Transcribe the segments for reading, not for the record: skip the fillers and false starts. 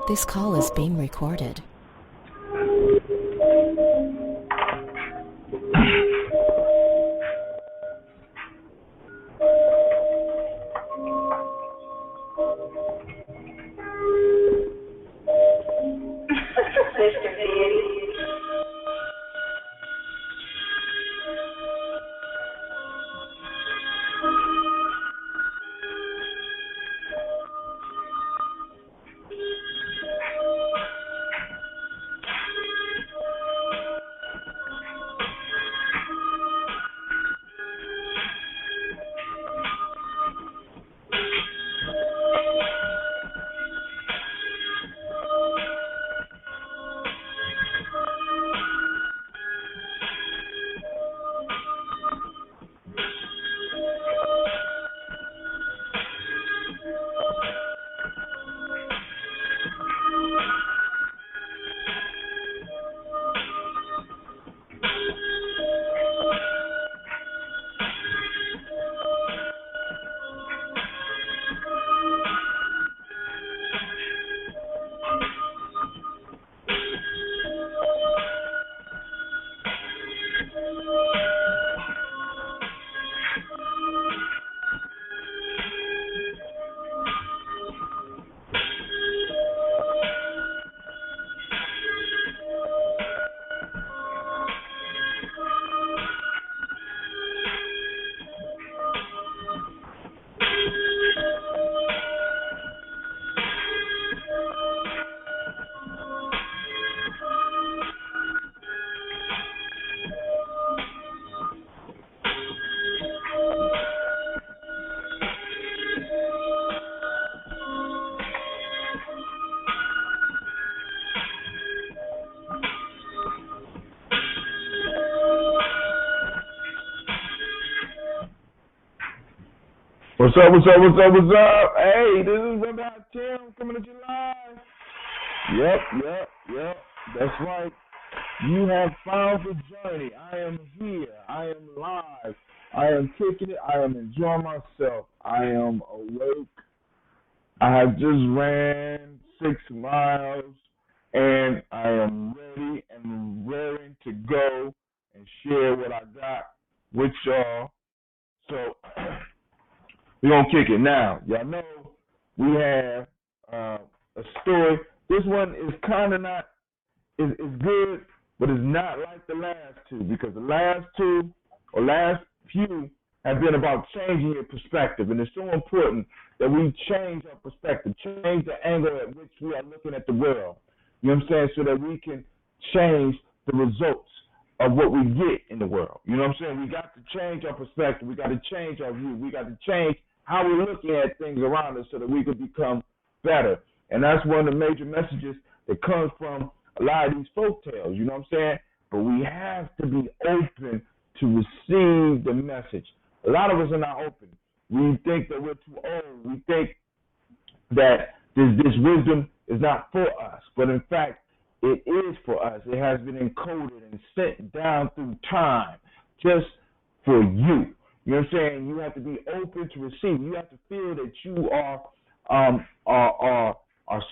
This call is being recorded. What's up? Hey, this is Brother Tim coming at you live. Yep. That's right. You have found the journey. I am here. I am live. I am kicking it. I am enjoying myself. I am awake. I have just ran 6 miles, and I am ready and raring to go and share what I got with y'all. So we're going to kick it now. Y'all know we have a story. This one is kind of not, is good, but it's not like the last two, because the last two or last few have been about changing your perspective. And it's so important that we change our perspective, change the angle at which we are looking at the world. You know what I'm saying? So that we can change the results of what we get in the world. You know what I'm saying? We got to change our perspective. We got to change our view. We got to change how we're looking at things around us so that we can become better. And that's one of the major messages that comes from a lot of these folk tales, you know what I'm saying? But we have to be open to receive the message. A lot of us are not open. We think that we're too old. We think that this wisdom is not for us. But in fact, it is for us. It has been encoded and sent down through time just for you. You know what I'm saying? You have to be open to receive. You have to feel that you are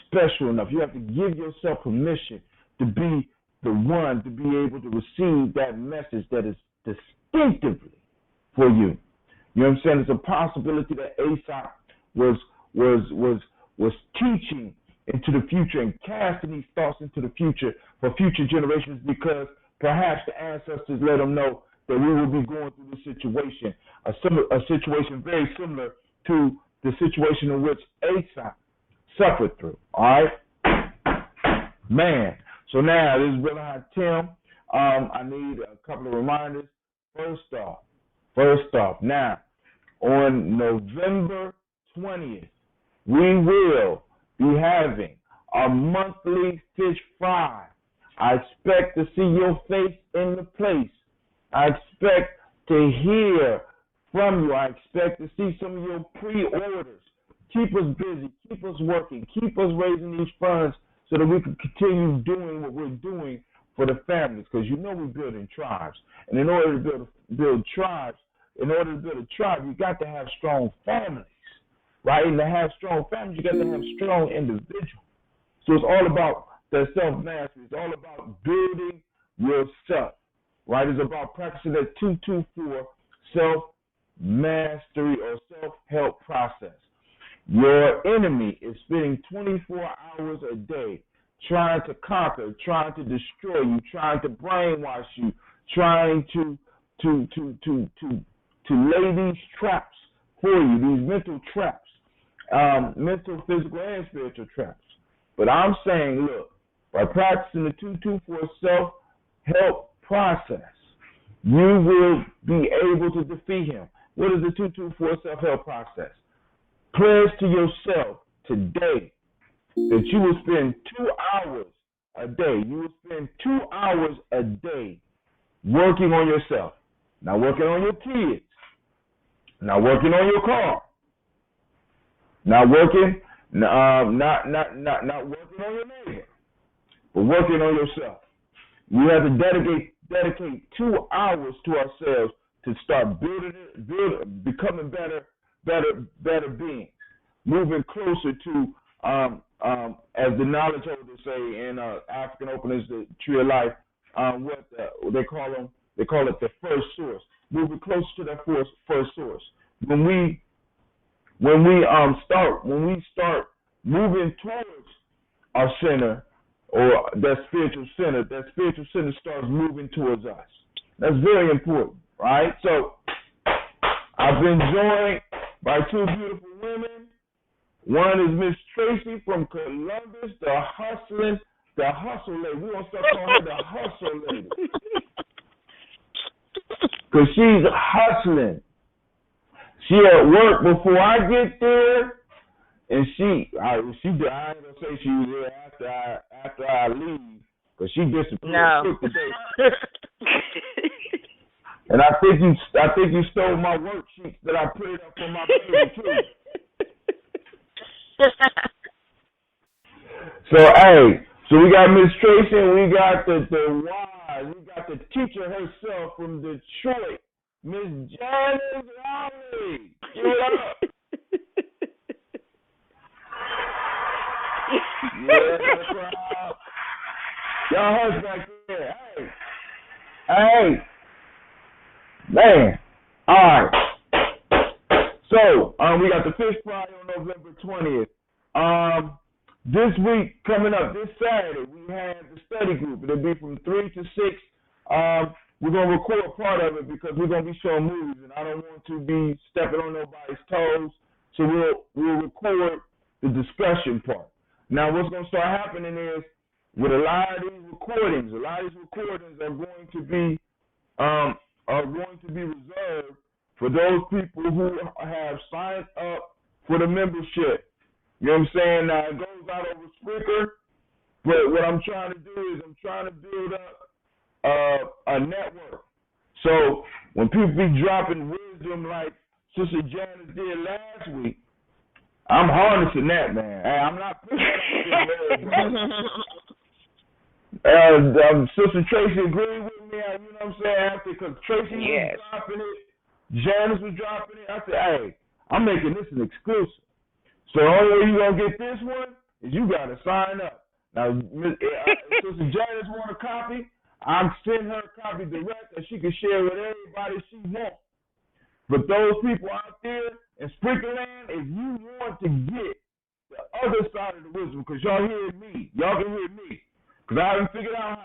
special enough. You have to give yourself permission to be the one to be able to receive that message that is distinctively for you. You know what I'm saying? It's a possibility that Aesop was teaching into the future and casting these thoughts into the future for future generations, because perhaps the ancestors let them know that we will be going through this situation, a situation very similar to the situation in which Aesop suffered through. All right? Man. So now, this is Brother Tim. I need a couple of reminders. First off, now, on November 20th, we will be having our monthly fish fry. I expect to see your face in the place. I expect to hear from you. I expect to see some of your pre-orders. Keep us busy. Keep us working. Keep us raising these funds so that we can continue doing what we're doing for the families, because you know we're building tribes. And in order to build tribes, you got to have strong families, right? And to have strong families, you got to have strong individuals. So it's all about that self-mastery. It's all about building yourself, right? It's about practicing that 224 self-mastery or self-help process. Your enemy is spending 24 hours a day trying to conquer, trying to destroy you, trying to brainwash you, trying to lay these traps for you, these mental traps, mental, physical, and spiritual traps. But I'm saying, look, by practicing the 224 self-help process, you will be able to defeat him. What is the 224 self-help process? Pledge to yourself today that you will spend 2 hours a day. You will spend 2 hours a day working on yourself. Not working on your kids. Not working on your car. Not working, not working on your neighbor, but working on yourself. We have to dedicate 2 hours to ourselves to start becoming better beings, moving closer to, as the knowledge holders say in African openers, the tree of life, what they call it the first source. Moving closer to that first source. When we start moving towards our center, or that spiritual center starts moving towards us. That's very important, right? So I've been joined by two beautiful women. One is Miss Traci from Columbus, the hustle lady. We're gonna start calling her the hustle lady, because she's hustling. She at work before I get there, and I ain't gonna say she was there after I leave, because she disappeared quick today. And I think you stole my worksheets that I put up for my baby too. So we got Miss Traci, and we got the wise, we got the teacher herself from Detroit, Miss Janice Riley. Give it up. Yeah, that's right. Y'all hush back there. Hey, man. All right. So we got the fish fry on November 20th. This week, coming up this Saturday, we have the study group. It'll be from 3 to 6. We're going to record part of it because we're going to be showing movies, and I don't want to be stepping on nobody's toes. So we'll record the discussion part. Now, what's going to start happening is, with a lot of these recordings are going to be reserved for those people who have signed up for the membership. You know what I'm saying? Now, it goes out over Spreaker, but what I'm trying to do is I'm trying to build up a network. So when people be dropping wisdom like Sister Janice did last week, I'm harnessing that, man. Hey, I'm not putting that up. Sister Traci agreed with me, you know what I'm saying? Because Traci was dropping it, Janice was dropping it. I said, hey, I'm making this an exclusive. So the only way you're going to get this one is you got to sign up. Now, Sister Janice want a copy, I'm sending her a copy direct, and she can share with everybody she wants. But those people out there in Sprinklerland, if you want to get the other side of the wisdom, because y'all can hear me, because I haven't figured out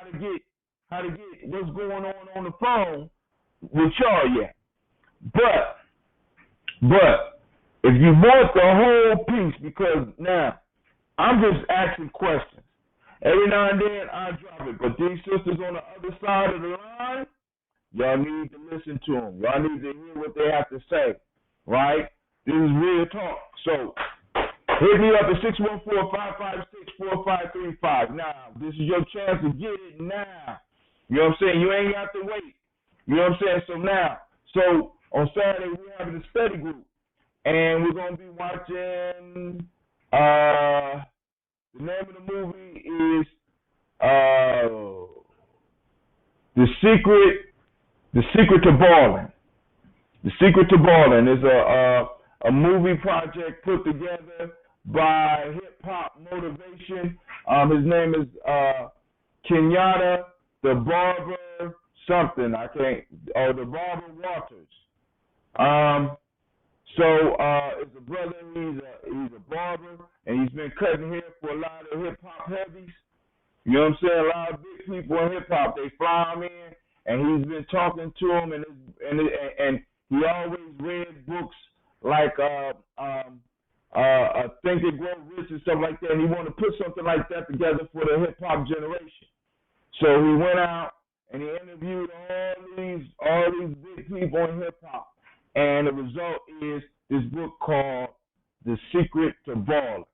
how to get what's going on the phone with y'all yet. But if you want the whole piece, because now I'm just asking questions. Every now and then I drop it, but these sisters on the other side of the line, y'all need to listen to them. Y'all need to hear what they have to say, right? This is real talk. So hit me up at 614-556-4535. Now, this is your chance to get it now. You know what I'm saying? You ain't got to wait. You know what I'm saying? So on Saturday, we're having a study group, and we're going to be watching, the name of the movie is The Secret to Balling. The Secret to Balling is a movie project put together by Hip Hop Motivation His name is Kenyatta the Barber something. I can't. Oh, the Barber Walters. So it's a brother. He's a barber, and he's been cutting hair for a lot of hip hop heavies. You know what I'm saying? A lot of big people in hip hop, they fly him in, and he's been talking to him, and he always read books like Think and Grow Rich and stuff like that. And he wanted to put something like that together for the hip hop generation. So he went out and he interviewed all these big people in hip hop. And the result is this book called The Secret to Baller.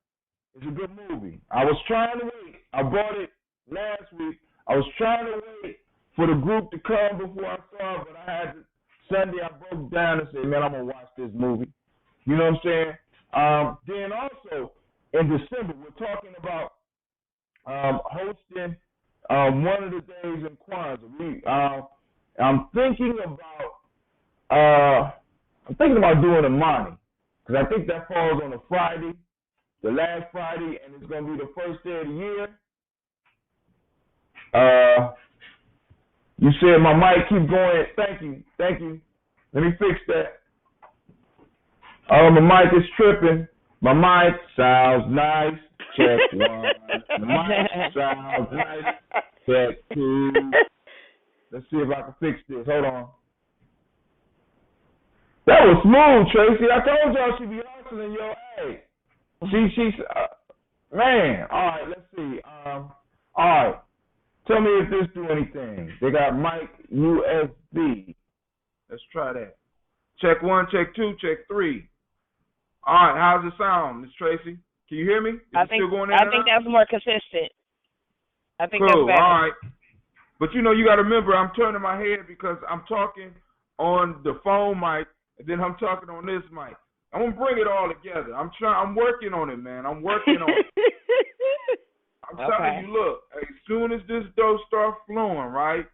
It's a good movie. I was trying to wait. I bought it last week. I was trying to wait for the group to come before I saw it, but I had to, Sunday I broke down and said, man, I'm going to watch this movie. You know what I'm saying? Then also, in December, we're talking about hosting one of the days in Kwanzaa. I'm thinking about doing a Monty, because I think that falls on a Friday, the last Friday, and it's going to be the first day of the year. You said my mic keep going. Thank you. Let me fix that. My mic is tripping. My mic sounds nice. Check one. The mic sounds nice. Check two. Let's see if I can fix this. Hold on. That was smooth, Traci. I told y'all she'd be hustling, yo. Hey, she's man. All right, let's see. All right, tell me if this do anything. They got mic USB. Let's try that. Check one, check two, check three. All right, how's it sound, Miss Traci? Can you hear me? I think that's more consistent. I think cool. That's better. All right, but you know you got to remember I'm turning my head because I'm talking on the phone mic. And then I'm talking on this mic. I'm gonna bring it all together. I'm working on it, man. I'm working on it. I'm telling you, look. As soon as this dough starts flowing, right,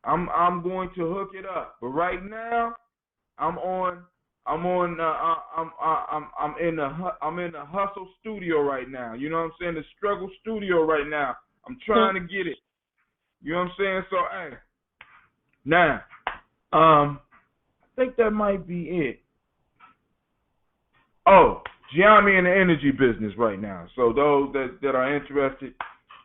I'm going to hook it up. But right now, I'm in the hustle studio right now. You know what I'm saying? The struggle studio right now. I'm trying to get it. You know what I'm saying? So hey, now, I think that might be it. Oh, Gye-Nyame in the energy business right now. So those that are interested,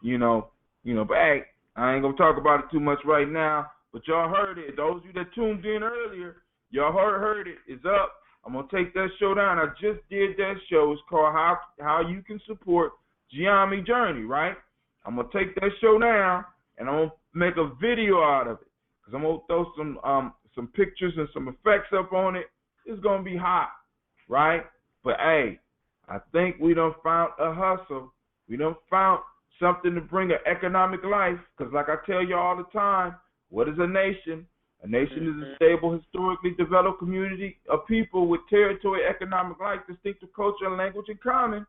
you know, but hey, I ain't gonna talk about it too much right now. But y'all heard it. Those of you that tuned in earlier, y'all heard it. It's up. I'm gonna take that show down. I just did that show. It's called How You Can Support Gye-Nyame Journey, right? I'm gonna take that show down and I'm gonna make a video out of it. Cause I'm gonna throw some pictures and some effects up on it. It's gonna be hot, right? But hey, I think we done found a hustle. We done found something to bring an economic life. Because like I tell you all the time, what is a nation? A nation is a stable, historically developed community of people with territory, economic life, distinctive culture, and language in common.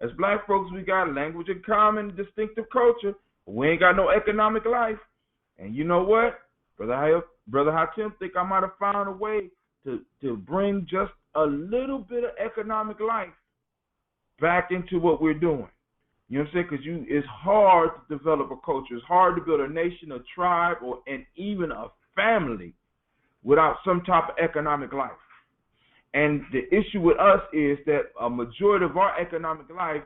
As black folks, we got language in common, distinctive culture. But we ain't got no economic life. And you know what? Brother Hatim think I might have found a way to bring just a little bit of economic life back into what we're doing. You know what I'm saying? Because it's hard to develop a culture. It's hard to build a nation, a tribe, and even a family without some type of economic life. And the issue with us is that a majority of our economic life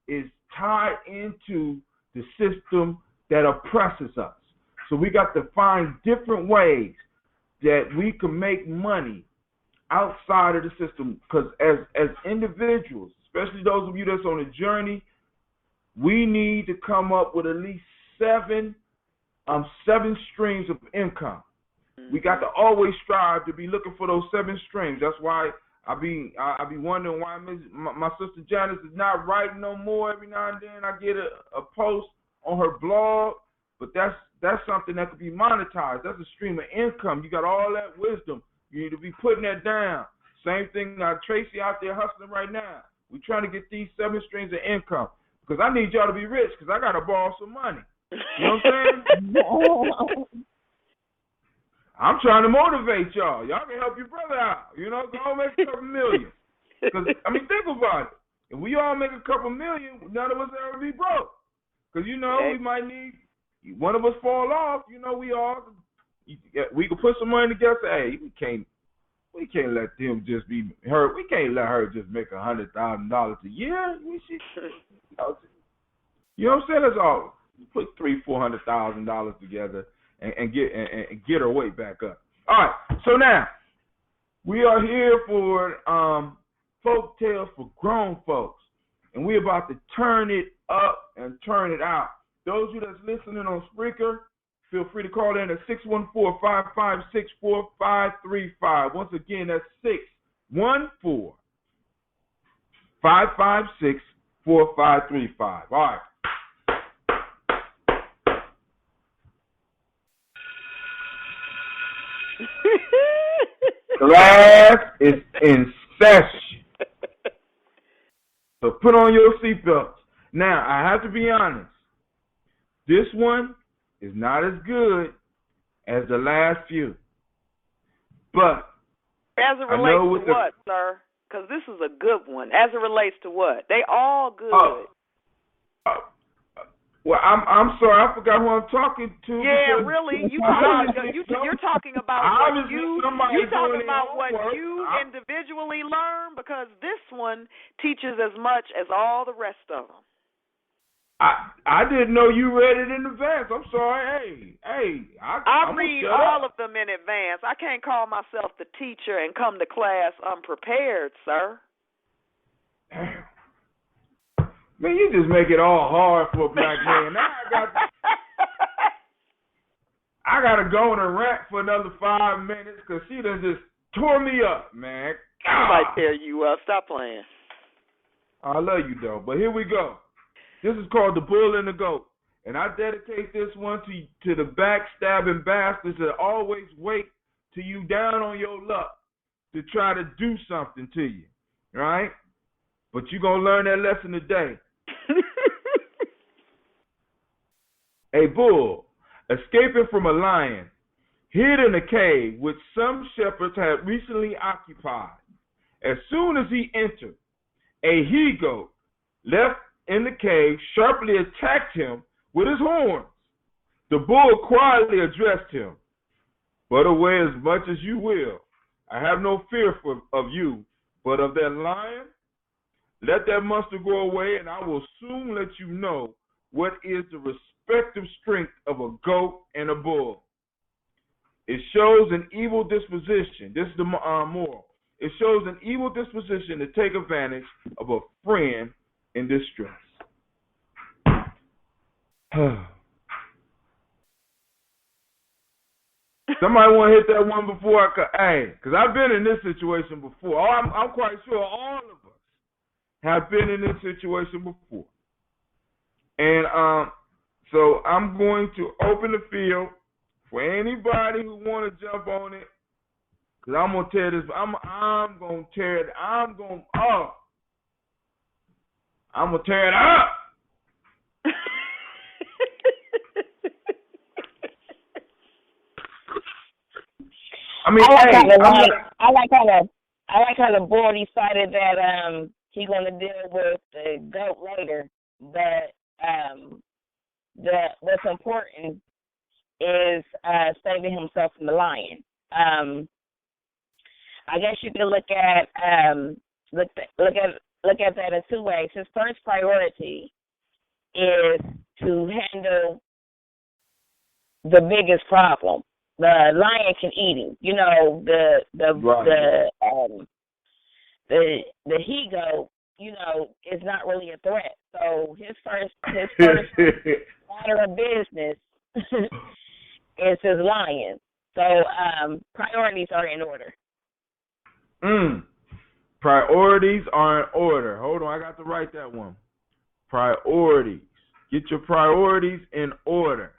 is tied into the system that oppresses us. So we got to find different ways that we can make money outside of the system. Because as individuals, especially those of you that's on a journey, we need to come up with at least seven streams of income. We got to always strive to be looking for those 7 streams. That's why I be wondering why my sister Janice is not writing no more. Every now and then I get a post on her blog, but that's something that could be monetized. That's a stream of income. You got all that wisdom. You need to be putting that down. Same thing, Traci out there hustling right now. We're trying to get these 7 streams of income because I need y'all to be rich because I got to borrow some money. You know what I'm saying? I'm trying to motivate y'all. Y'all can help your brother out. You know, go make a couple million. Because, think about it. If we all make a couple million, none of us ever be broke. Because, you know, we might need, one of us fall off, you know, we can put some money together. Hey, we can't let them just be her. We can't let her just make $100,000 a year. You know what I'm saying? That's all. Put $300,000-$400,000 together and get her weight back up. All right. So now we are here for folk tales for grown folks, and we're about to turn it up and turn it out. Those of you that's listening on Spreaker, feel free to call in at 614-556-4535. Once again, that's 614-556-4535. All right. Class is in session. So put on your seatbelts. Now, I have to be honest. This one is not as good as the last few. But as it relates to what, sir? Because this is a good one. As it relates to what? They all good. Well, I'm sorry, I forgot who I'm talking to. Yeah, really. You're talking about what you individually learn, because this one teaches as much as all the rest of them. I didn't know you read it in advance. I'm sorry. Hey, I read all of them in advance. I can't call myself the teacher and come to class unprepared, sir. Damn. Man, you just make it all hard for a black man. Now I gotta go on a rant for another 5 minutes because she done just tore me up, man. I might tear you up. Stop playing. I love you, though. But here we go. This is called The Bull and the Goat. And I dedicate this one to the backstabbing bastards that always wait till you down on your luck to try to do something to you, right? But you're going to learn that lesson today. A bull, escaping from a lion, hid in a cave which some shepherds had recently occupied. As soon as he entered, a he-goat left in the cave sharply attacked him with his horns. The bull quietly addressed him, "But away as much as you will. I have no fear of you, but of that lion, let that monster go away, and I will soon let you know what is the respective strength of a goat and a bull. It shows an evil disposition." This is the moral. It shows an evil disposition to take advantage of a friend in distress. Somebody want to hit that one before I could? Hey, because I've been in this situation before. I'm quite sure all of us have been in this situation before. And so I'm going to open the field for anybody who want to jump on it, because I'm going to tear this. I'm going to tear it. I'm going to tear it up. I mean, I like how the board decided that he's gonna deal with the goat later, but what's important is saving himself from the lion. I guess you could look at that in two ways. His first priority is to handle the biggest problem. The lion can eat him. You know, the he-goat, you know, is not really a threat. So his first matter of business is his lion. So priorities are in order. Priorities are in order. Hold on, I got to write that one. Priorities. Get your priorities in order.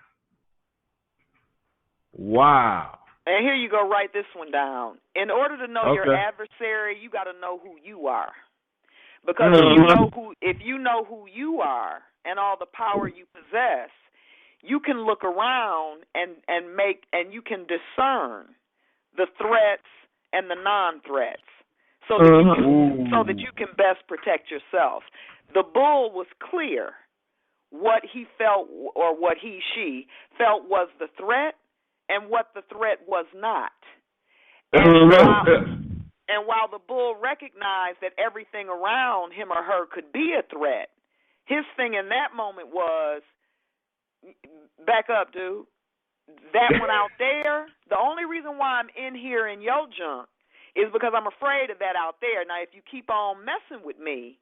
Wow. And here you go, write this one down. In order to know your adversary, you got to know who you are. Because if you know who you are and all the power you possess, you can look around and you can discern the threats and the non-threats so that you can best protect yourself. The bull was clear what he felt or what she felt was the threat and what the threat was not. And while the bull recognized that everything around him or her could be a threat, his thing in that moment was, back up, dude. That one out there, the only reason why I'm in here in your junk is because I'm afraid of that out there. Now, if you keep on messing with me,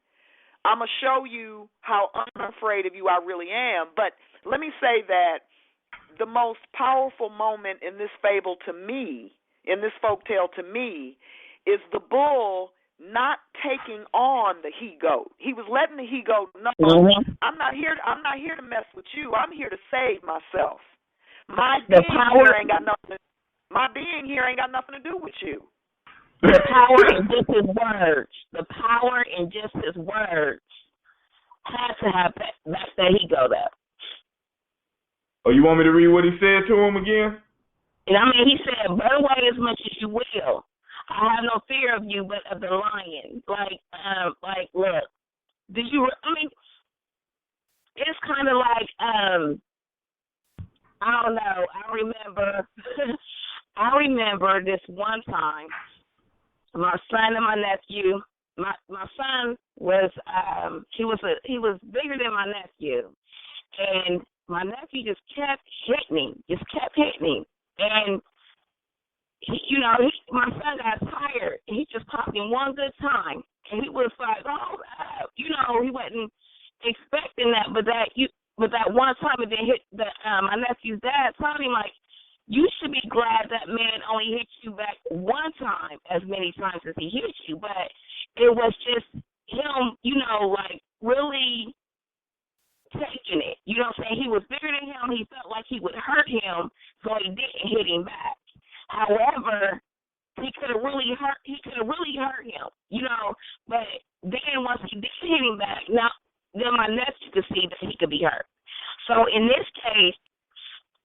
I'm going to show you how unafraid of you I really am. But let me say that the most powerful moment in this fable to me, in this folktale to me, is the bull not taking on the he-goat. He was letting the he-goat know, I'm not here to mess with you. I'm here to save myself. My being here ain't got nothing to do with you. The power in just his words. The power in just his words has to have that's that he-goat up. Oh, you want me to read what he said to him again? And I mean, he said, "Run away as much as you will. I have no fear of you, but of the lion." Like, look, did you? I mean, it's kind of like, I don't know. I remember this one time. My son and my nephew. My son was he was bigger than my nephew, and my nephew just kept hitting him, and my son got tired. He just popped him one good time, and he was like, "Oh, he wasn't expecting that, but that one time it didn't hit. My nephew's dad told him, like, you should be glad that man only hit you back one time as many times as he hit you, but it was just him, like really taking it. You know what I'm saying? He was bigger than him. He felt like he would hurt him, so he didn't hit him back. However, he could have really hurt him, but then once he did hit him back, then my nephew could see that he could be hurt. So in this case,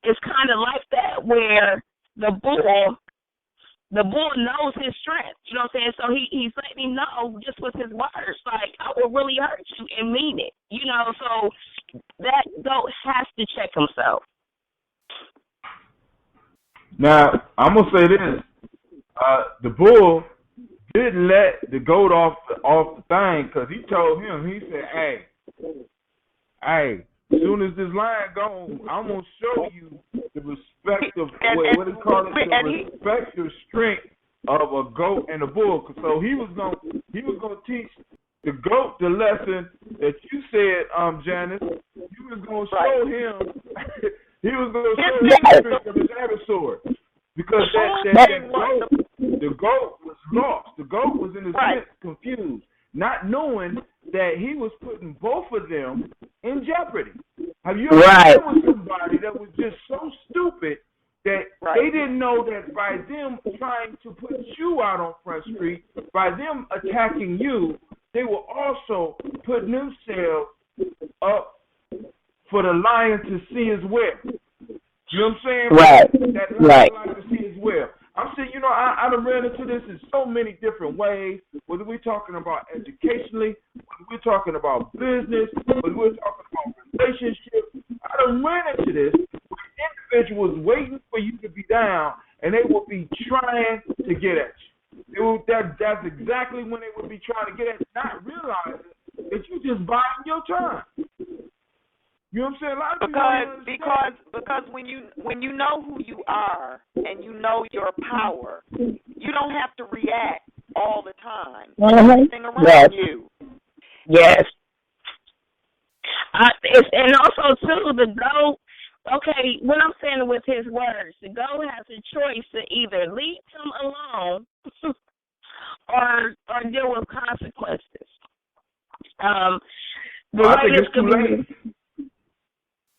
it's kind of like that, where the bull knows his strength. You know what I'm saying? So he's letting me know just with his words, like, I will really hurt you and mean it. So that goat has to check himself. Now, I'm going to say this. The bull didn't let the goat off the thing, because he told him, he said, hey, as soon as this lion gone, I'm going to show you the respective, what do you call it, the respective strength of a goat and a bull. So he was going to teach the goat the lesson that you said, Janice. He was going to show him, the strength of his adversary. Because the goat was lost. The goat was in a sense confused, not knowing that he was putting both of them in jeopardy. Have you ever been with somebody that was just so stupid that they didn't know that by them trying to put you out on Front Street, by them attacking you, they were also putting themselves up for the lion to see as well. You know what I'm saying? That lion like to see as well. I'm saying, I done ran into this in so many different ways, whether we're talking about educationally, whether we're talking about business, whether we're talking about relationships. I done ran into this where individuals waiting for you to be down, and they will be trying to get at you. That's exactly when they would be trying to get at you, not realizing that you're just buying your time. You know what I'm saying? A lot of because when you know who you are and you know your power, you don't have to react all the time. Everything around you. Yes. And also too, the goat. Okay, what I'm saying with his words, the goat has a choice to either leave him alone or deal with consequences. I think it's too late.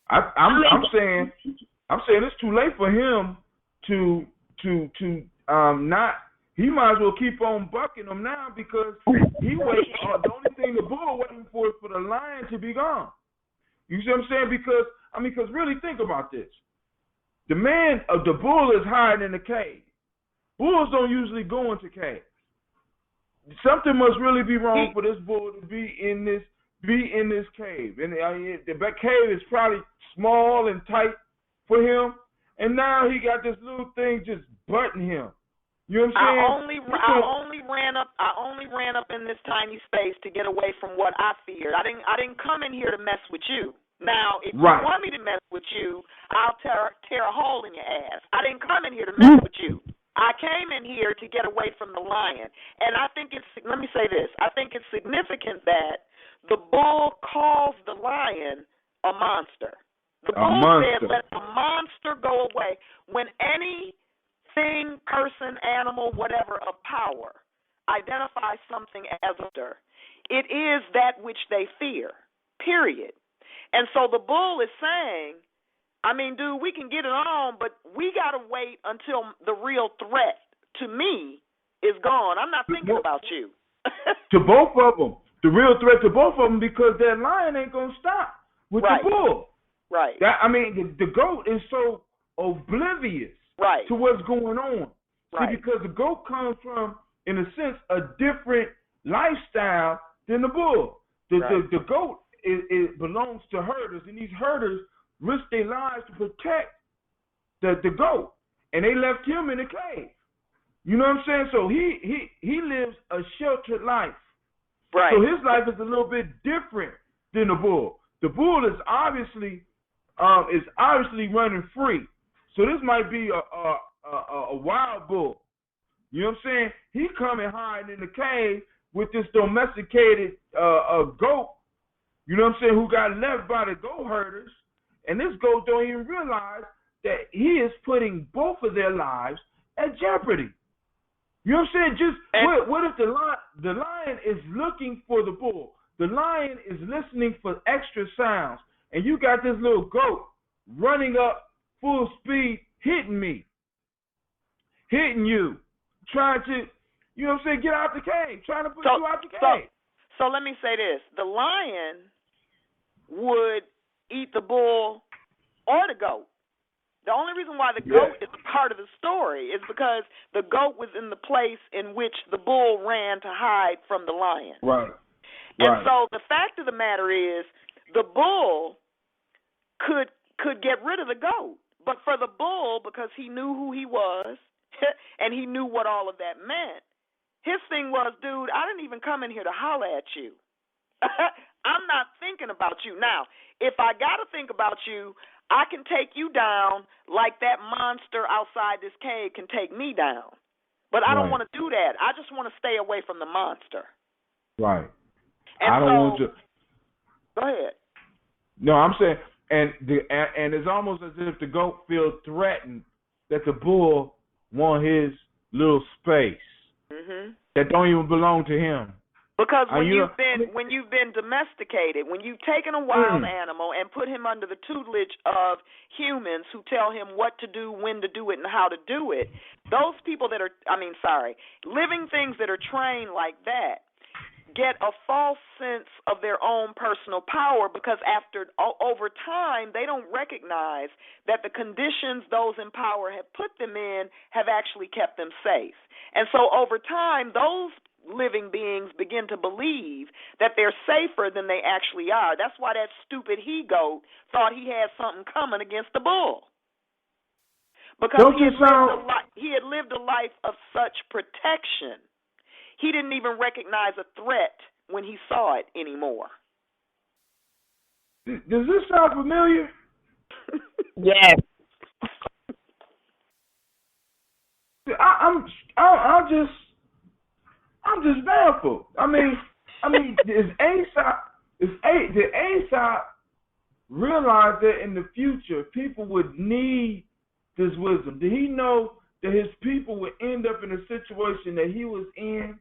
I'm saying it's too late for him to not. He might as well keep on bucking them now, because he waiting. The only thing the bull waiting for is for the lion to be gone. You see what I'm saying? Because really think about this. The bull is hiding in a cave. Bulls don't usually go into caves. Something must really be wrong for this bull to be in this be in this cave. And the cave is probably small and tight for him. And now he got this little thing just butting him. You know what I'm saying? I only ran up in this tiny space to get away from what I feared. I didn't come in here to mess with you. Now, if you want me to mess with you, I'll tear a hole in your ass. I didn't come in here to mess with you. I came in here to get away from the lion. And I think let me say this. I think it's significant that the bull calls the lion a monster. The bull said, let the monster go away. When any thing, person, animal, whatever of power identifies something as a monster, it is that which they fear, period. And so the bull is saying, I mean, dude, we can get it on, but we got to wait until the real threat to me is gone. I'm not thinking about you. To both of them. The real threat to both of them, because that lion ain't going to stop with the bull. Right. The goat is so oblivious to what's going on. Right. See, because the goat comes from, in a sense, a different lifestyle than the bull. The goat it belongs to herders, and these herders risk their lives to protect the goat, and they left him in the cave. You know what I'm saying? So he lives a sheltered life. Right. So his life is a little bit different than the bull. The bull is obviously running free. So this might be a wild bull. You know what I'm saying? He coming hiding in the cave with this domesticated goat. You know what I'm saying? Who got left by the goat herders, and this goat don't even realize that he is putting both of their lives at jeopardy. You know what I'm saying? What if the lion is looking for the bull? The lion is listening for extra sounds, and you got this little goat running up full speed, hitting you, trying to, you know what I'm saying, get out the cave, trying to put you out the cave. So let me say this. The lion would eat the bull or the goat. The only reason why the goat is a part of the story is because the goat was in the place in which the bull ran to hide from the lion. Right. And so the fact of the matter is the bull could get rid of the goat. But for the bull, because he knew who he was and he knew what all of that meant, his thing was, dude, I didn't even come in here to holler at you. I'm not thinking about you. Now, if I got to think about you, I can take you down like that monster outside this cave can take me down. But I don't want to do that. I just want to stay away from the monster. Right. And I don't want to. Go ahead. No, I'm saying, and it's almost as if the goat feels threatened that the bull want his little space that don't even belong to him. Because when you've been domesticated, when you've taken a wild animal and put him under the tutelage of humans who tell him what to do, when to do it, and how to do it, those people living things that are trained like that get a false sense of their own personal power, because over time they don't recognize that the conditions those in power have put them in have actually kept them safe. And so over time those living beings begin to believe that they're safer than they actually are. That's why that stupid he-goat thought he had something coming against the bull. Because he had lived a life of such protection. He didn't even recognize a threat when he saw it anymore. Does this sound familiar? Yes. I'm just baffled. I mean, did Aesop realize that in the future people would need this wisdom? Did he know that his people would end up in a situation that he was in?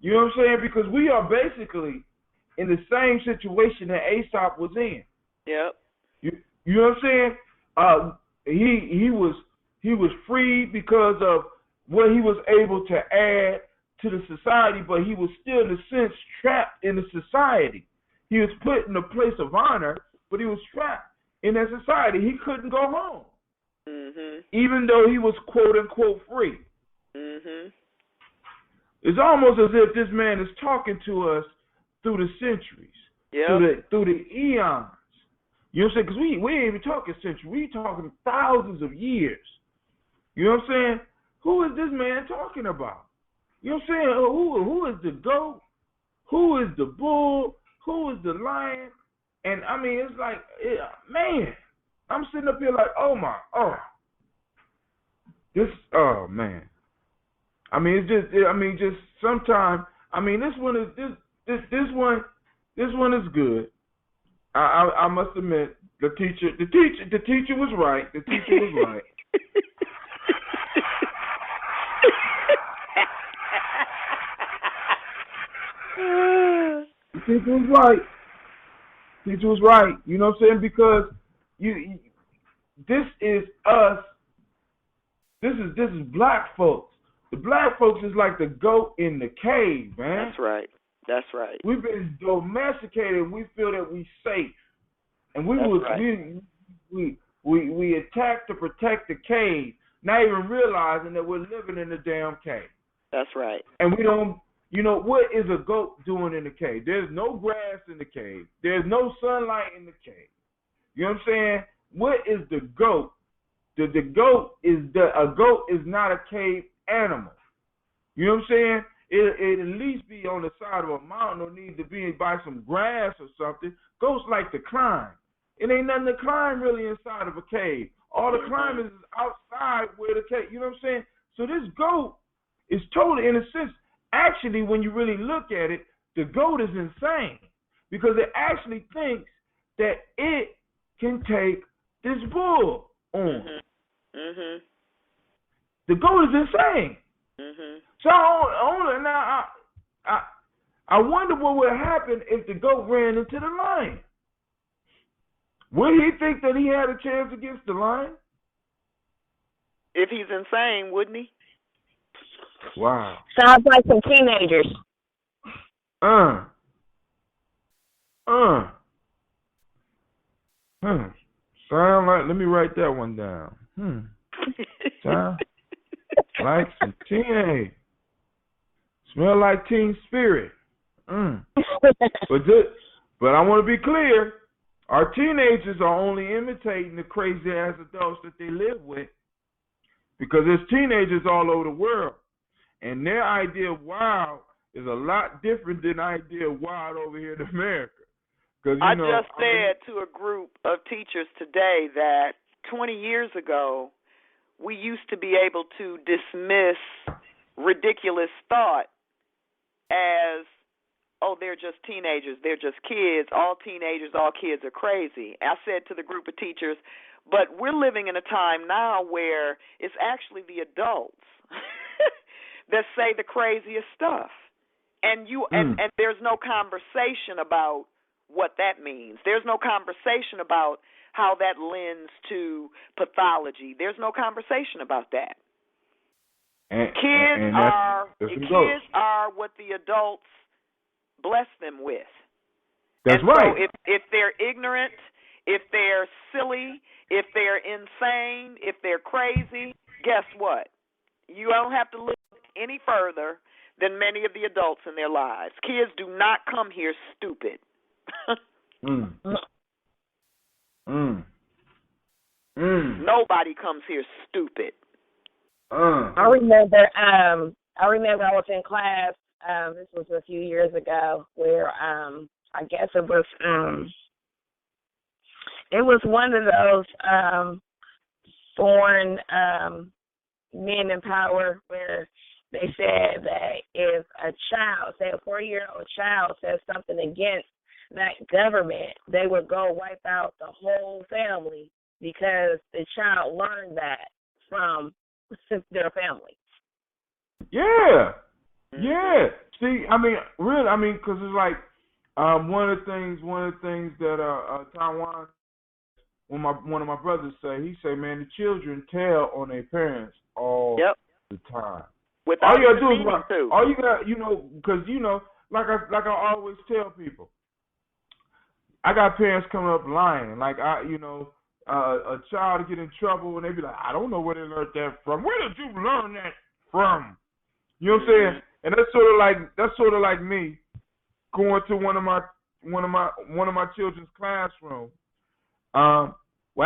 You know what I'm saying? Because we are basically in the same situation that Aesop was in. Yep. You know what I'm saying? He was freed because of what he was able to add to the society, but he was still, in a sense, trapped in the society. He was put in a place of honor, but he was trapped in that society. He couldn't go home, even though he was quote-unquote free. It's almost as if this man is talking to us through the centuries. through the eons. You know what I'm saying? Because we ain't even talking centuries. We talking thousands of years. You know what I'm saying? Who is this man talking about? You know what I'm saying? Who is the goat? Who is the bull? Who is the lion? And I mean, it's like, man, I'm sitting up here like, oh man. I mean, it's just sometimes. I mean, this one is good. I must admit, the teacher was right. The teacher was right. The teacher was right. The teacher was right. You know what I'm saying? Because this is us. This is black folks. The black folks is like the goat in the cave, man. That's right. That's right. We've been domesticated and we feel that we're safe. And we attack to protect the cave, not even realizing that we're living in the damn cave. That's right. And we don't, what is a goat doing in the cave? There's no grass in the cave. There's no sunlight in the cave. You know what I'm saying? What is the goat? A goat is not a cave animal. You know what I'm saying? It at least be on the side of a mountain or need to be by some grass or something. Goats like to climb. It ain't nothing to climb really inside of a cave. All the climbing is outside where the cave, you know what I'm saying? So this goat is totally, in a sense, actually when you really look at it, the goat is insane because it actually thinks that it can take this bull on. Mm-hmm. The goat is insane. Mm-hmm. So I wonder what would happen if the goat ran into the lion. Would he think that he had a chance against the lion? If he's insane, wouldn't he? Wow. Sounds like some teenagers. Sound like, let me write that one down. Sound like some teenage. Smell like teen spirit. But I want to be clear. Our teenagers are only imitating the crazy ass adults that they live with, because there's teenagers all over the world, and their idea of wild is a lot different than the idea of wild over here in America. I just said to a group of teachers today that 20 years ago, we used to be able to dismiss ridiculous thought as, oh, they're just teenagers, they're just kids, all teenagers, all kids are crazy. I said to the group of teachers, but we're living in a time now where it's actually the adults that say the craziest stuff. And and there's no conversation about what that means. There's no conversation about how that lends to pathology. There's no conversation about that. Kids are what the adults bless them with. That's right. So if they're ignorant, if they're silly, if they're insane, if they're crazy, guess what? You don't have to look any further than many of the adults in their lives. Kids do not come here stupid. Nobody comes here stupid. I remember I was in class, this was a few years ago, where I guess it was one of those foreign men in power where they said that if a child, say a 4-year-old child, says something against that government, they would go wipe out the whole family because the child learned that from their family. Yeah. See, I mean, really, because it's like one of the things that Taiwan, one of my brothers he say, man, the children tell on their parents all the time. Without all you gotta do is all you got, because like I always tell people, I got parents coming up lying. Like a child get in trouble and they be like, I don't know where they learned that from. Where did you learn that from? You know what I'm saying? And that's sort of like me going to one of my one of my children's classroom. Well,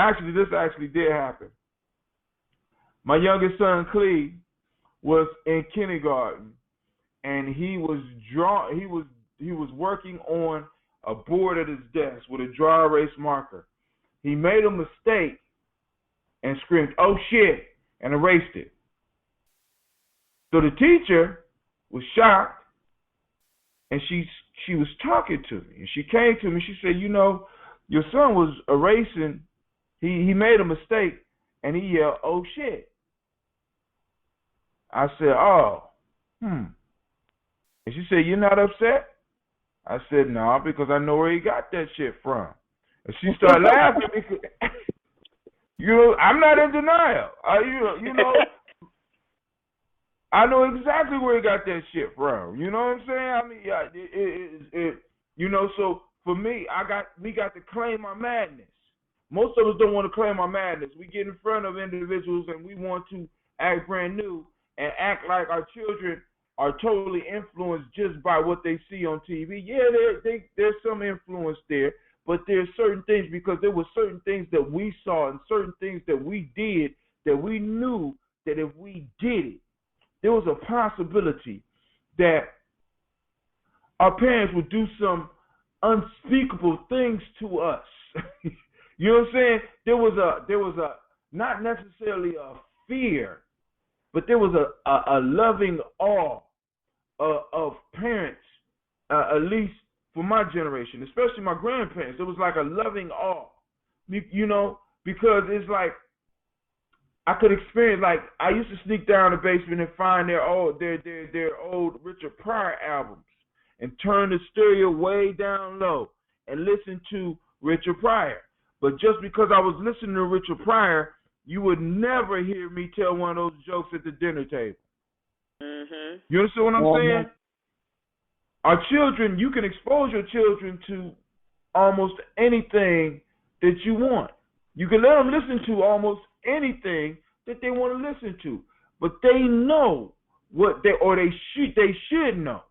actually, this actually did happen. My youngest son, Clee, was in kindergarten, and he was working on a board at his desk with a dry erase marker. He made a mistake and screamed, "Oh shit," and erased it. So the teacher was shocked, and she was talking to me, and she came to me. She said, "You know, your son was erasing. He made a mistake, and he yelled, 'Oh shit.'" I said, "Oh, And she said, "You're not upset?" I said, "No, because I know where he got that shit from." And she started laughing because, I'm not in denial. You know, I know exactly where he got that shit from. You know what I'm saying? I mean, so for me, we got to claim our madness. Most of us don't want to claim our madness. We get in front of individuals and we want to act brand new and act like our children are totally influenced just by what they see on TV. Yeah, there's some influence there, but there's certain things, because there were certain things that we saw and certain things that we did that we knew that if we did it, there was a possibility that our parents would do some unspeakable things to us. You know what I'm saying? There was a not necessarily a fear, but there was a loving awe of parents, at least for my generation, especially my grandparents. It was like a loving awe, because it's like I could experience, like I used to sneak down the basement and find their old Richard Pryor albums and turn the stereo way down low and listen to Richard Pryor. But just because I was listening to Richard Pryor, you would never hear me tell one of those jokes at the dinner table. Mm-hmm. You understand what I'm saying? Our children, you can expose your children to almost anything that you want. You can let them listen to almost anything that they want to listen to. But they know what they should know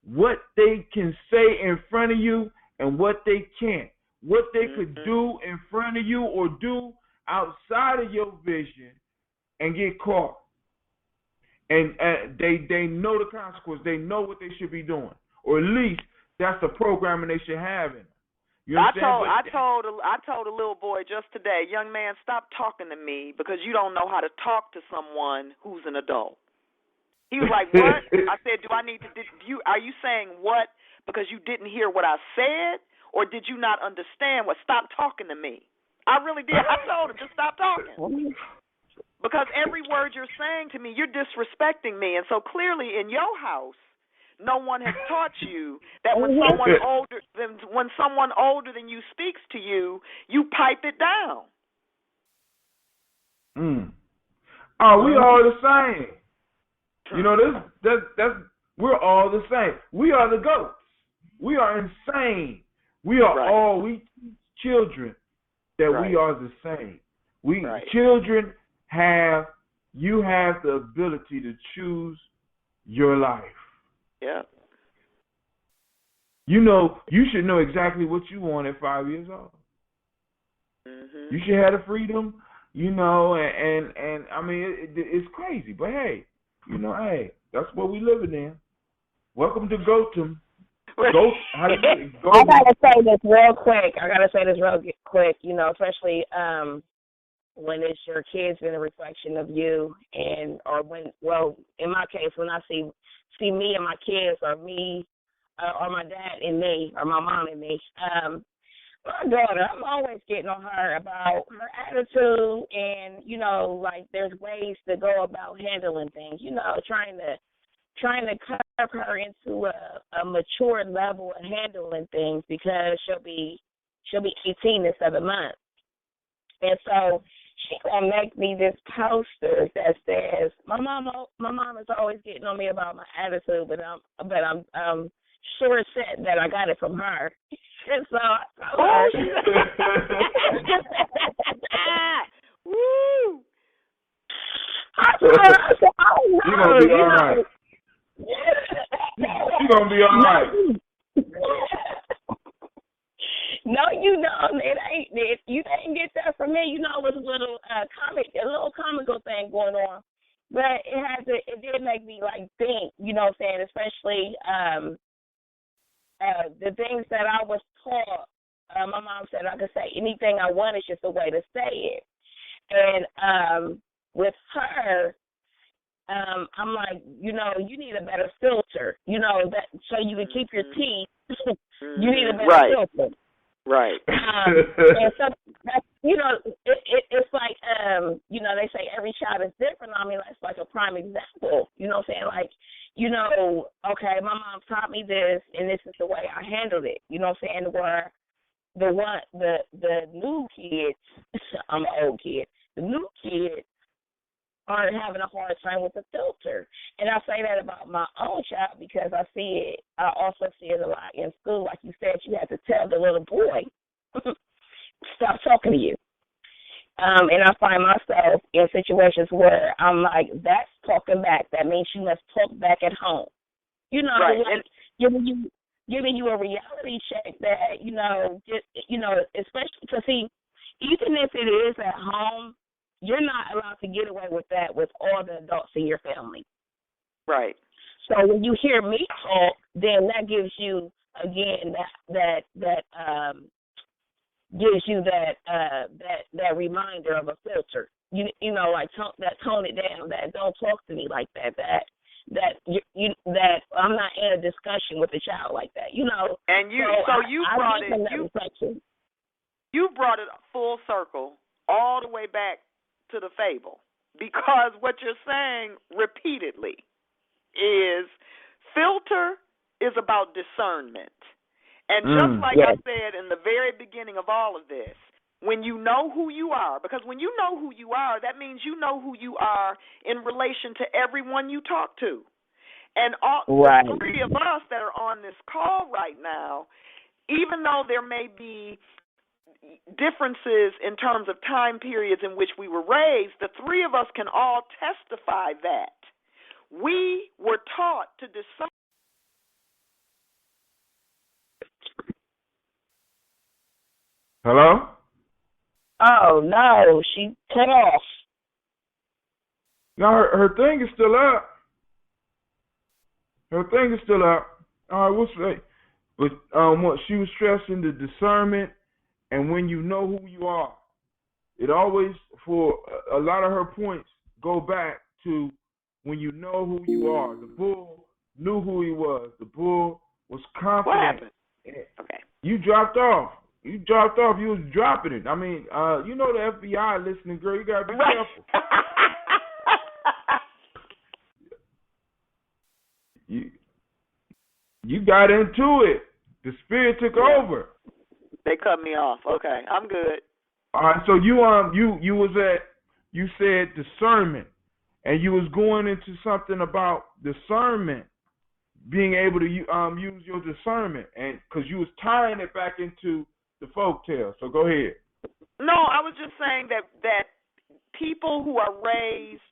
what they can say in front of you and what they can't. What they could do in front of you or do outside of your vision and get caught. And they know the consequence. They know what they should be doing, or at least that's the programming they should have in them. You understand? I told a little boy just today, "Young man, stop talking to me because you don't know how to talk to someone who's an adult." He was like, "What?" I said, are you saying what because you didn't hear what I said, or did you not understand what? Stop talking to me. I really did. I told him to stop talking. Because every word you're saying to me, you're disrespecting me. And so clearly in your house, no one has taught you that when someone older than you speaks to you, you pipe it down. Oh, we all the same. You know, we're all the same. We are the goats. We are insane. We are all children that we are the same. Children you have the ability to choose your life. Yeah. You should know exactly what you want at 5 years old. Mm-hmm. You should have the freedom, and I mean, it's crazy, but hey, that's what we living in. Welcome to Gotham. I gotta say this real quick. Especially when it's your kids being a reflection of you, in my case, when I see me and my kids, or me, or my dad and me, or my mom and me. My daughter, I'm always getting on her about her attitude, and there's ways to go about handling things. Trying to curb her into a mature level of handling things, because she'll be 18 this other month, and so she gonna make me this poster that says my mom is always getting on me about my attitude, but I'm sure set that I got it from her. And so I told her, woo! I told her, I said, "Oh no, you're gonna be all right. You're gonna be all right." it was a little comical thing going on. But it did make me like think, you know what I'm saying, especially the things that I was taught. My mom said I could say anything I want, it's just a way to say it. And with her, I'm like, you know, you need a better filter, you know, that so you can keep your teeth. You need a better filter. Right. And so, that's, you know, it's like, you know, they say every child is different. I mean, that's like a prime example. You know what I'm saying? Like, you know, okay, my mom taught me this, and this is the way I handled it. You know what I'm saying? Where the new kids, I'm an old kid, the new kids are having a hard time with the filter. And I say that about my own child because I also see it a lot in school. Like you said, you have to tell the little boy, stop talking to you. And I find myself in situations where I'm like, that's talking back. That means you must talk back at home. You know, like giving you a reality check that, you know, just, you know, especially because, see, even if it is at home, you're not allowed to get away with that with all the adults in your family. Right. So when you hear me talk, then that gives you, again, that gives you that reminder of a filter. You know, like tone it down. That don't talk to me like that. That I'm not in a discussion with a child like that. You know. And you you brought it full circle all the way back to the fable, because what you're saying repeatedly is filter is about discernment. And just like I said in the very beginning of all of this, when you know who you are, because when you know who you are, that means you know who you are in relation to everyone you talk to. And all the three of us that are on this call right now, even though there may be differences in terms of time periods in which we were raised, the three of us can all testify that we were taught to discern. Hello? Oh, no, she cut off. No, her thing is still up. All right, we'll say. But what she was stressing, the discernment, and when you know who you are, it always, for a lot of her points, go back to when you know who you are. The bull knew who he was. The bull was confident. What happened? Okay. You dropped off. You was dropping it. I mean, you know the FBI listening, girl. You got to be careful. You got into it. The spirit took over. They cut me off. Okay, I'm good. All right, so you said discernment, and you was going into something about discernment, being able to use your discernment, and because you was tying it back into the folktale. So go ahead. No, I was just saying that people who are raised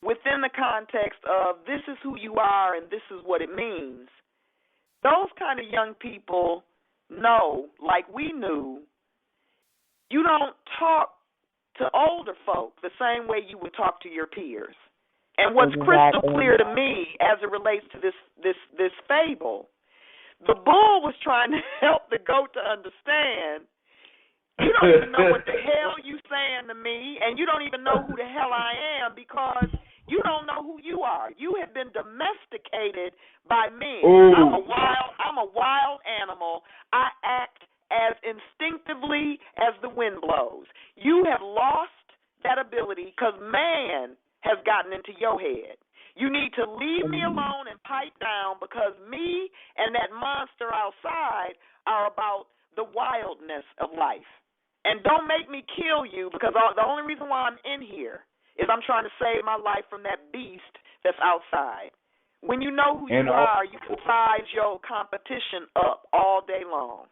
within the context of this is who you are and this is what it means, those kind of young people know, like we knew, you don't talk to older folk the same way you would talk to your peers. And what's crystal clear to me as it relates to this fable, the bull was trying to help the goat to understand, you don't even know what the hell you saying to me, and you don't even know who the hell I am because you don't know who you are. You have been domesticated by men. Ooh. I'm a wild animal. I act as instinctively as the wind blows. You have lost that ability because man has gotten into your head. You need to leave me alone and pipe down because me and that monster outside are about the wildness of life. And don't make me kill you because the only reason why I'm in here is I'm trying to save my life from that beast that's outside. When you know who you are, you can size your competition up all day long.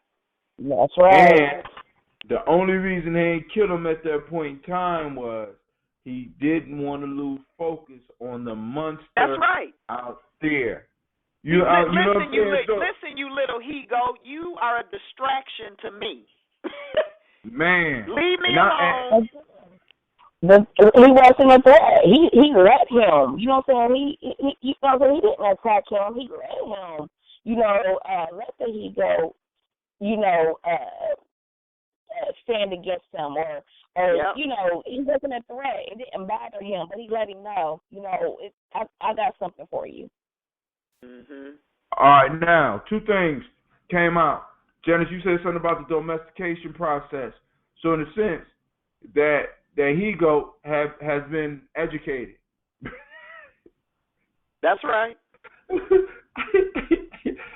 That's right. And the only reason they ain't killed him at that point in time was he didn't want to lose focus on the monster out there. Listen, you little he-goat, you are a distraction to me. Man. Leave me alone. He wasn't a threat. He let him. You know what I'm saying? He he didn't attack him. He let him. Let the ego. Stand against him, or yep. He wasn't a threat. It didn't bother him, but he let him know. I got something for you. Mhm. All right, now 2 things came out. Janice, you said something about the domestication process. So in the sense that he-goat has been educated. That's right.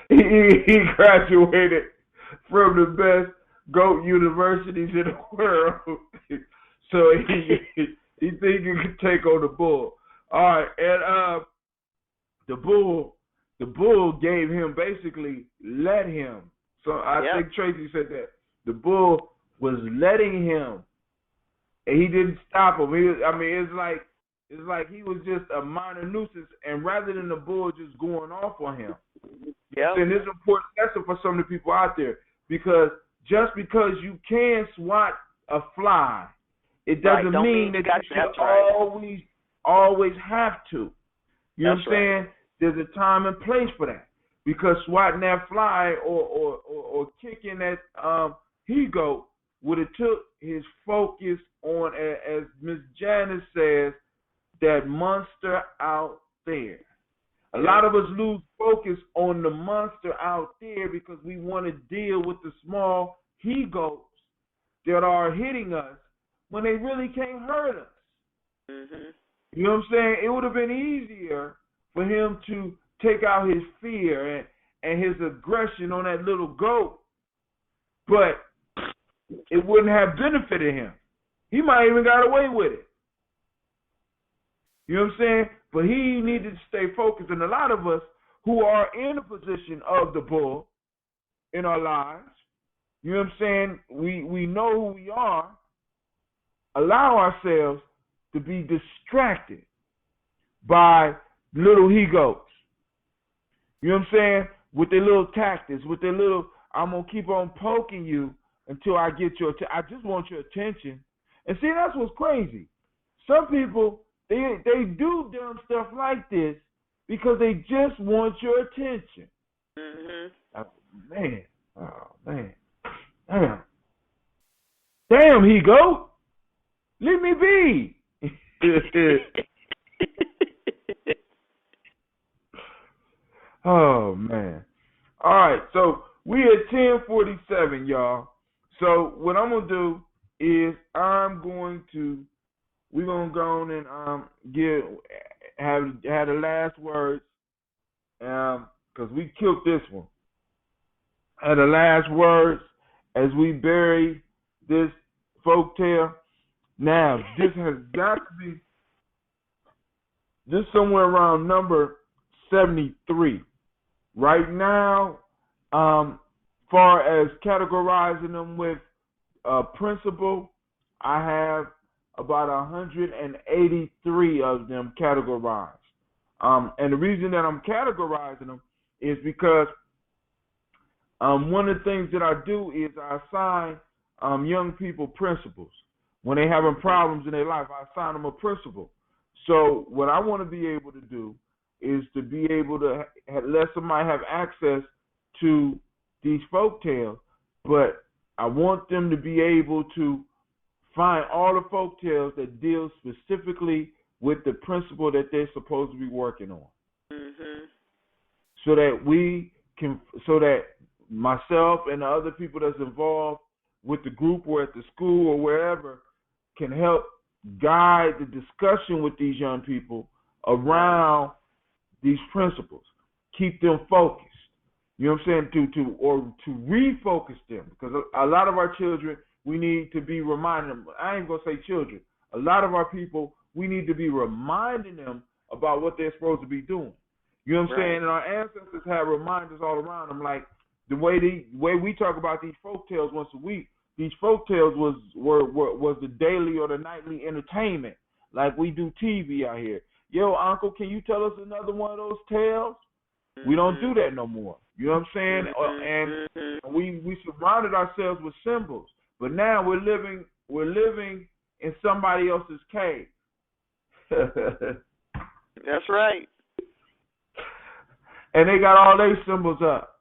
he graduated from the best goat universities in the world. So he thinks he can take on the bull. All right, and the bull gave him, basically let him. So I think Traci said that the bull was letting him, and he didn't stop him. It's like he was just a minor nuisance, and rather than the bull just going off on him. Yeah. And it's an important lesson for some of the people out there, because just because you can swat a fly, it doesn't mean that you should always have to. You know what I'm saying? There's a time and place for that. Because swatting that fly or kicking that he-goat would have took his focus on, as Miss Janice says, that monster out there. A lot of us lose focus on the monster out there because we want to deal with the small he-goats that are hitting us when they really can't hurt us. Mm-hmm. You know what I'm saying? It would have been easier for him to take out his fear and his aggression on that little goat, but it wouldn't have benefited him. He might even got away with it. You know what I'm saying? But he needed to stay focused. And a lot of us who are in a position of the bull in our lives, you know what I'm saying? We know who we are. Allow ourselves to be distracted by little he-goats. You know what I'm saying? With their little tactics, with their little, I'm going to keep on poking you until I get your attention. I just want your attention. And see, that's what's crazy. Some people, they do dumb stuff like this because they just want your attention. Mm-hmm. Man. Damn, he-goat. Leave me be. Oh, man. All right, so we at 10:47, y'all. So what I'm going to do is we're going to go on and have the last words, because we killed this one. Have the last words as we bury this folktale. Now, this has got to be just somewhere around number 73. Right now, far as categorizing them with principle, I have about 183 of them categorized. And the reason that I'm categorizing them is because one of the things that I do is I assign young people principles. When they're having problems in their life, I assign them a principle. So what I want to be able to do is to be able to let somebody have access to these folktales, but I want them to be able to find all the folktales that deal specifically with the principle that they're supposed to be working on. Mm-hmm. So that myself and the other people that's involved with the group or at the school or wherever can help guide the discussion with these young people around these principles. Keep them focused. You know what I'm saying? To refocus them. Because a lot of our children, we need to be reminding them. I ain't going to say children. A lot of our people, we need to be reminding them about what they're supposed to be doing. You know what I'm saying? And our ancestors have reminders all around them. Like the way we talk about these folktales once a week, these folktales was the daily or the nightly entertainment. Like we do TV out here. Yo, uncle, can you tell us another one of those tales? Mm-hmm. We don't do that no more. You know what I'm saying? Mm-hmm. And we surrounded ourselves with symbols. But now we're living in somebody else's cave. That's right. And they got all their symbols up.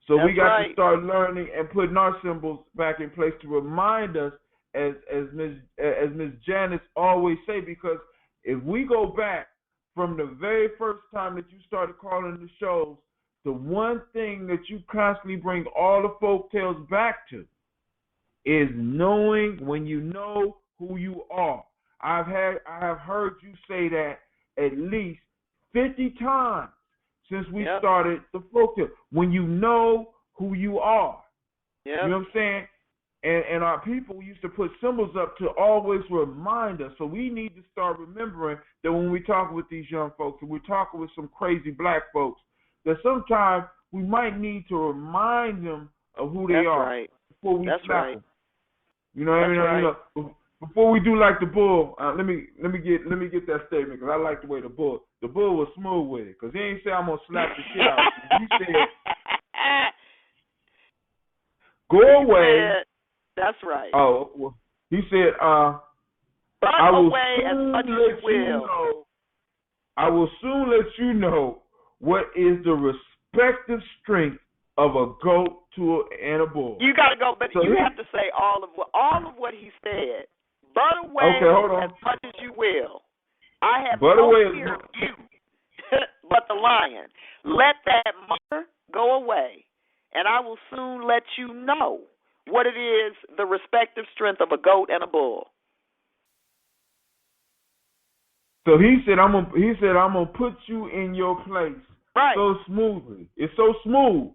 So we got right. to start learning and putting our symbols back in place to remind us, as Ms. Janice always say, because if we go back from the very first time that you started calling the shows, the one thing that you constantly bring all the folk tales back to is knowing when you know who you are. I have heard you say that at least 50 times since we started the folk tale. When you know who you are. Yep. You know what I'm saying? And our people used to put symbols up to always remind us. So we need to start remembering that when we talk with these young folks and we're talking with some crazy black folks, that sometimes we might need to remind them of who they are before we slap them. You know what I mean? Right. You know, before we do like the bull, let me get that statement, because I like the way the bull was smooth with it, because he ain't say I'm gonna slap the shit out of you. He said, "Go away." That's right. Oh, well, he said, "Run away as much as you will." I will soon let you know what is the respective strength of a goat and a bull. You got to go, but so you have to say all of what he said. Run away as much as you will. I have no fear of you, but the lion. Let that mother go away, and I will soon let you know what it is, the respective strength of a goat and a bull. So he said, I'm gonna put you in your place so smoothly. It's so smooth.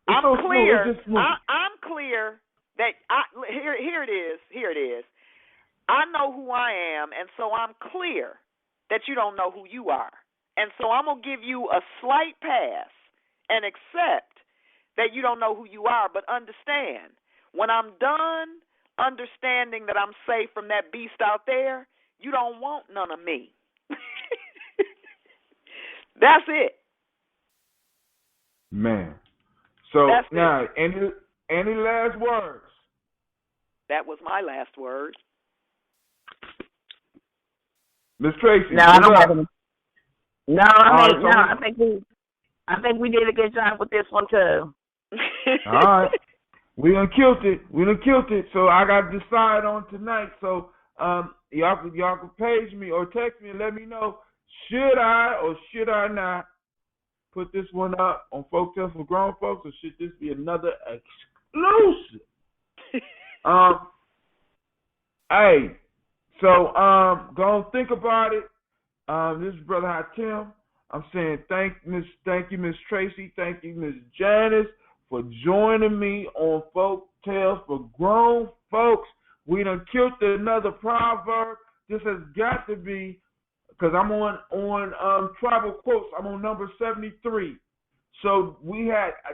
It's I'm so clear. Smooth. It's just smooth. I'm clear that here it is. Here it is. I know who I am, and so I'm clear that you don't know who you are. And so I'm going to give you a slight pass and accept that you don't know who you are, but understand, when I'm done understanding that I'm safe from that beast out there, you don't want none of me. That's it. Man. So that's now, any last words? That was my last word. Miss Traci. No, I don't have any. No, I think we did a good job with this one too. All right. We done killed it. So I got to decide on tonight. So y'all can page me or text me and let me know, should I or should I not put this one up on Folk Tales for Grown Folks, or should this be another exclusive? Hey, so go and think about it. This is Brother Hot Tim. I'm saying thank you, Miss Traci. Thank you, Miss Janice, for joining me on Folk Tales for Grown Folks. We done killed another proverb. This has got to be, because I'm on Tribal Quotes. I'm on number 73. So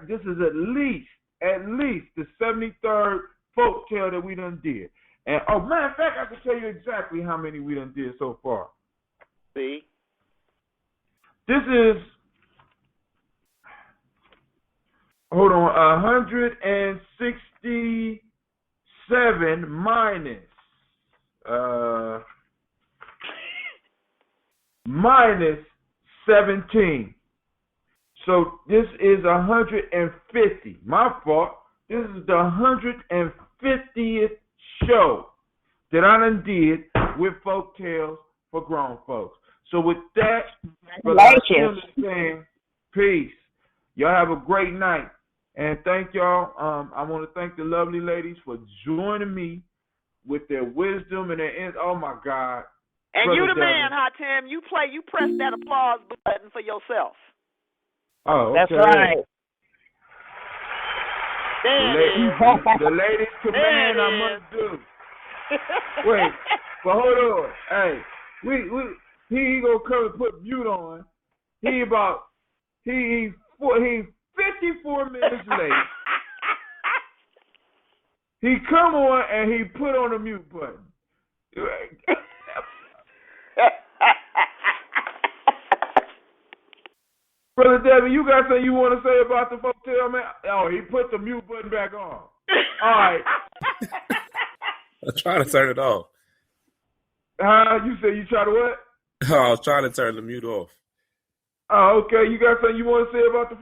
this is at least the 73rd folk tale that we done did. And matter of fact, I can tell you exactly how many we done did so far. See? This is, 167 minus 17. So this is 150. My fault. This is the 150th show that I done did with Folk Tales for Grown Folks. So with that, congratulations. Saying peace. Y'all have a great night. And thank y'all. I want to thank the lovely ladies for joining me with their wisdom and their oh my God. And Brother you the Devin. man, Hot Tim. You press that applause button for yourself. Oh, okay. That's right. The ladies command I must do. Wait, but hold on. Hey, he gonna come and put mute on. He's 54 minutes late. He come on and he put on the mute button. Brother Devin, you got something you want to say about the folk tale, man? Oh, he put the mute button back on. All right. I'm trying to turn it off. You said you try to what? I was trying to turn the mute off. Oh, okay. You got something you want to say about the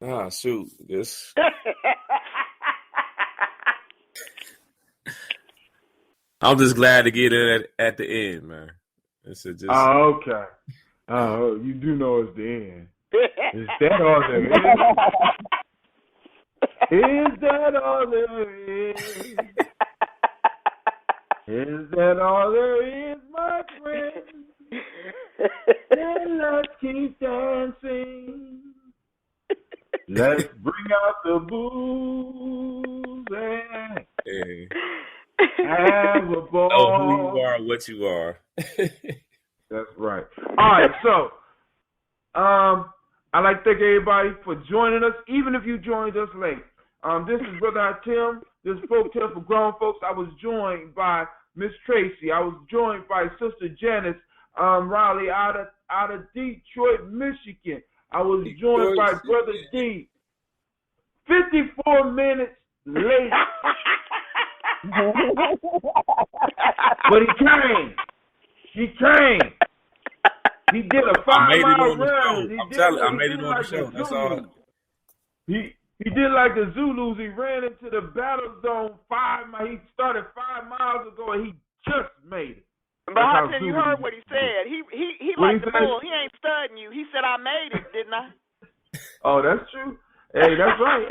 folktale? Shoot. This. I'm just glad to get it at the end, man. It's just. Oh, okay. Oh, you do know it's the end. Is that all there is? Is that all there is? Is that all there is, my friend? Then let's keep dancing. Let's bring out the booze and have a ball. Know who you are, what you are. That's right. All right, so I'd like to thank everybody for joining us, even if you joined us late. This is Brother Tim. This is Folktale for Grown Folks. I was joined by Miss Traci. I was joined by Sister Janice Riley out of Detroit, Michigan. I was joined by Brother D. 54 minutes late. But he came. He did a 5-mile run. I made it on the show. That's all. He did like the Zulus. He ran into the battle zone 5 miles. He started 5 miles ago, and he just made it. But Hudson, you heard what he said. He like the bull. He ain't studying you. He said, I made it, didn't I? Oh, that's true. Hey, that's right.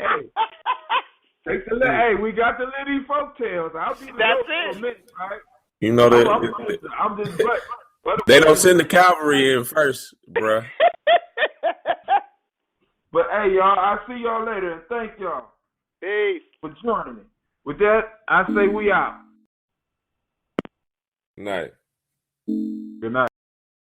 Hey, hey, we got the Liddy folktales. I'll be the that's for a minute, right? You know that I'm just but they don't send the cavalry in first, bruh. But hey, y'all, I'll see y'all later, and thank y'all for joining me. With that, I say we out. Night.